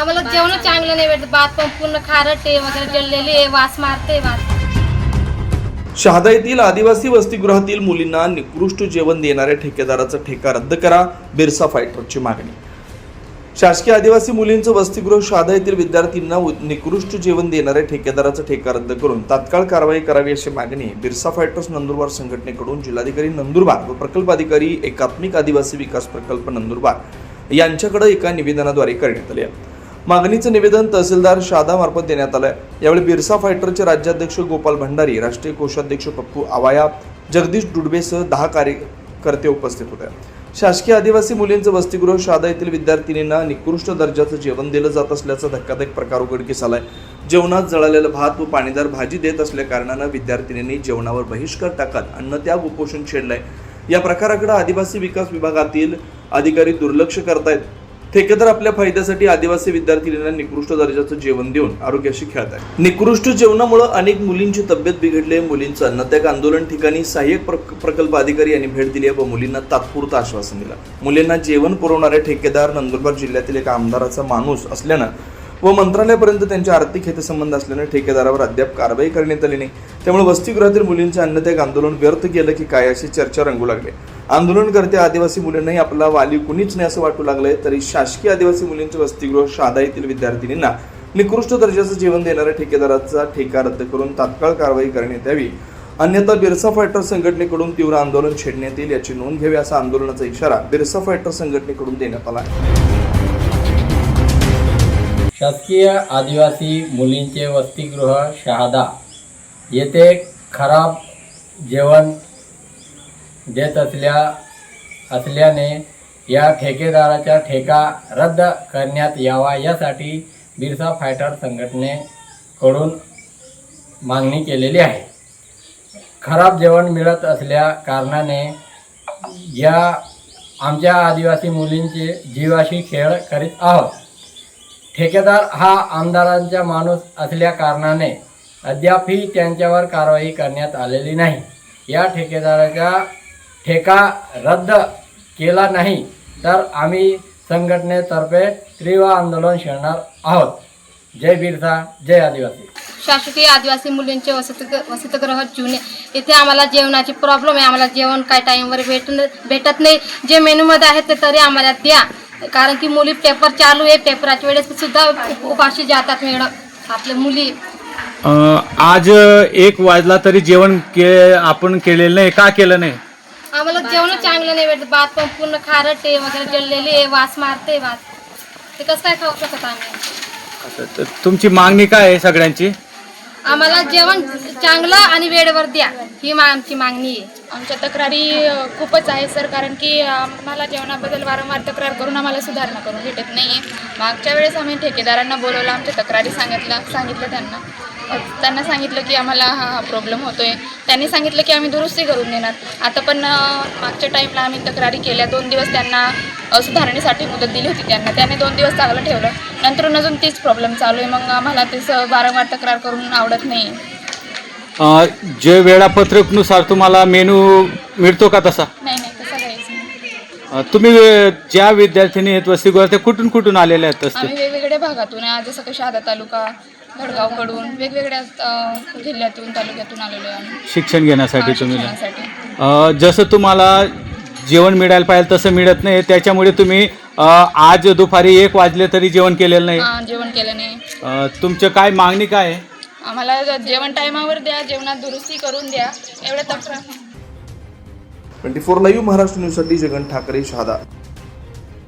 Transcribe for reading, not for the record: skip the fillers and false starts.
आम्हाला जेवण चांगलं नाही भेटत, भात पण पूर्ण खारट आहे वगैरे, जळलेली आहे, वास मारते भात। शहादा येथील आदिवासी वसतिगृहातील मुलींना निकृष्ट जेवण देणाऱ्या ठेकेदाराचा ठेका रद्द करा, बिरसा फायटरची मागणी। शासकीय आदिवासी मुलींचं वसतिगृह शहादा येथील विद्यार्थ्यांना निकृष्ट जेवण देणाऱ्या ठेकेदाराचा ठेका रद्द करून तात्काळ कारवाई करावी अशी मागणी बिरसा फायटर्स नंदुरबार संघटनेकडून जिल्हाधिकारी नंदुरबार व प्रकल्प अधिकारी एकात्मिक आदिवासी विकास प्रकल्प नंदुरबार यांच्याकडे एका निवेदनाद्वारे करण्यात आले आहे। मागणीचं निवेदन तहसीलदार शहादा मार्फत देण्यात आलं। यावेळी बिरसा फायटरचे राज्याध्यक्ष गोपाल भंडारी, राष्ट्रीय कोषाध्यक्ष पप्पू आवाया, जगदीश डुडबेसह 10 कार्यकर्ते उपस्थित होते। शासकीय आदिवासी मुलींचं वसतिगृह शहादा येथील विद्यार्थिनींना निकृष्ट दर्जाचं जेवण दिलं जात असल्याचा धक्कादायक प्रकार उघडकीस आलाय। जेवणात जळालेलं भात व पाणीदार भाजी देत असल्या कारणानं विद्यार्थिनींनी जेवणावर बहिष्कार टाकत अन्नत्याग उपोषण छेडलंय। या प्रकाराकडे आदिवासी विकास विभागातील अधिकारी दुर्लक्ष करतायत। ठेकेदार आपल्या फायद्यासाठी आदिवासी विद्यार्थिनींना निकृष्ट दर्जाचं जेवण देऊन आरोग्याशी खेळत आहे। निकृष्ट जेवणामुळे अनेक मुलींची तब्येत बिघडली। मुलींचं अन्नत्याग आंदोलन ठिकाणी सहाय्यक प्रकल्प अधिकारी यांनी भेट दिली व मुलींना तात्पुरतं आश्वासन दिलं। मुलींना जेवण पुरवणारे ठेकेदार नंदुरबार जिल्ह्यातील एका आमदाराचा माणूस असल्यानं व मंत्रालयापर्यंत त्यांचे आर्थिक हितसंबंध असल्याने ठेकेदारावर अद्याप कारवाई करण्यात आली नाही। त्यामुळे वसतिगृहातील मुलींचे अन्नत्याग आंदोलन व्यर्थ केलं की काय अशी चर्चा रंगू लागली। आंदोलनकर्ते आदिवासी मुलींनाही आपला वाली कुणीच नाही असं वाटू लागलंय। तरी शासकीय आदिवासी मुलींचे वसतिगृह शहादा येथील विद्यार्थिनींना निकृष्ट दर्जाचं जेवण देणाऱ्या ठेकेदाराचा ठेका रद्द करून तात्काळ कारवाई करण्यात यावी, अन्यथा बिरसा फायटर संघटनेकडून तीव्र आंदोलन छेडण्यात येईल याची नोंद घ्यावी असा आंदोलनाचा इशारा बिरसा फायटर संघटनेकडून देण्यात आला आहे। शासकीय आदिवासी मुलींचे वसतिगृह शहादा येथे खराब जेवण देत असल्याने या ठेकेदाराचा ठेका रद्द करण्यात यावा यासाठी बिरसा फायटर संघटनेकडून मागणी केलेली आहे। खराब जेवण मिळत असल्या कारणाने या आमच्या आदिवासी मुलींचे जीवाशी खेळ करीत आहोत। ठेकेदार हा आमदारांचा माणूस असल्या कारणाने अद्यापही त्यांच्यावर कारवाई करण्यात आलेली नाही। या ठेकेदाराचा ठेका रद्द केला नाही तर आम्ही संघटनेतर्फे तीव्र आंदोलन छेडणार आहोत। जय बिरसा, जय आदिवासी। शासकीय आदिवासी मुलींचे वसतिगृह जुने इथे आम्हाला जेवणाची प्रॉब्लेम आहे। आम्हाला जेवण काय टाईमवर भेटत नाही। जे मेनूमध्ये आहे ते तरी आम्हाला द्या, कारण की मुली पेपर चालू आहे, पेपराच्या वेळेस सुद्धा उपाशी जातात मॅडम आपल्या मुली। आज 1 वाजला तरी जेवण आपण केलेलं नाही, का केलं नाही? आम्हाला जेवण चांगलं नाही भेटत, भात पण पूर्ण खारट आहे वगैरे, जळलेली आहे, वास मारते भात। ते कसं काय खाऊ शकत आम्ही? तुमची मागणी काय आहे सगळ्यांची? आम्हाला जेवण चांगलं आणि वेळेवर द्या, ही आमची मागणी आहे। आमच्या तक्रारी खूपच आहे सर, कारण की आम्हाला जेवणाबद्दल वारंवार तक्रार करून आम्हाला सुधारणा करून भेटत नाही आहे। मागच्या वेळेस आम्ही ठेकेदारांना बोलवलं, आमच्या तक्रारी सांगितलं त्यांना सांगितलं की आम्हाला हा प्रॉब्लेम होतो आहे। त्यांनी सांगितलं की आम्ही दुरुस्ती करून देणार। आता पण मागच्या टाईमला आम्ही तक्रारी केल्या, 2 दिवस त्यांना सुधारणेसाठी मुदत दिली होती त्याने 2 दिवस चांगलं ठेवलं, नंतर अजून तीच प्रॉब्लेम चालू आहे। मग आम्हाला तेच वारंवार तक्रार करून आवडत नाही। जे वेळापत्रकनुसार तुम्हाला मेनू मिळतो का तसा? नाही तसं काहीच नाही। तुम्ही ज्या विद्यार्थिनी आहेत वसतिगृहात ते कुठून आलेले आहेत? आम्ही वेगवेगळ्या भागातून, जसं की शहादा तालुका, धडगावकडून, वेगवेगळ्या जिल्ह्यातून, तालुक्यातून आलेलो आहे आम्ही शिक्षण घेण्यासाठी। तुम्ही जसं तुम्हाला जेवण मिळायला पाहिजे तसं मिळत नाही, त्याच्यामुळे तुम्ही आज दुपारी 1 वाजले तरी जेवण केलेलं नाही? जेवण केलं नाही। तुमचं काय मागणी काय आहे? आम्हाला जेवण टायमावर द्या, जेवणात दुरुस्ती करून द्या, एवढं तक्रार। 24 लाईव्ह महाराष्ट्र न्यूजसाठी जगन ठाकरे, शहादा।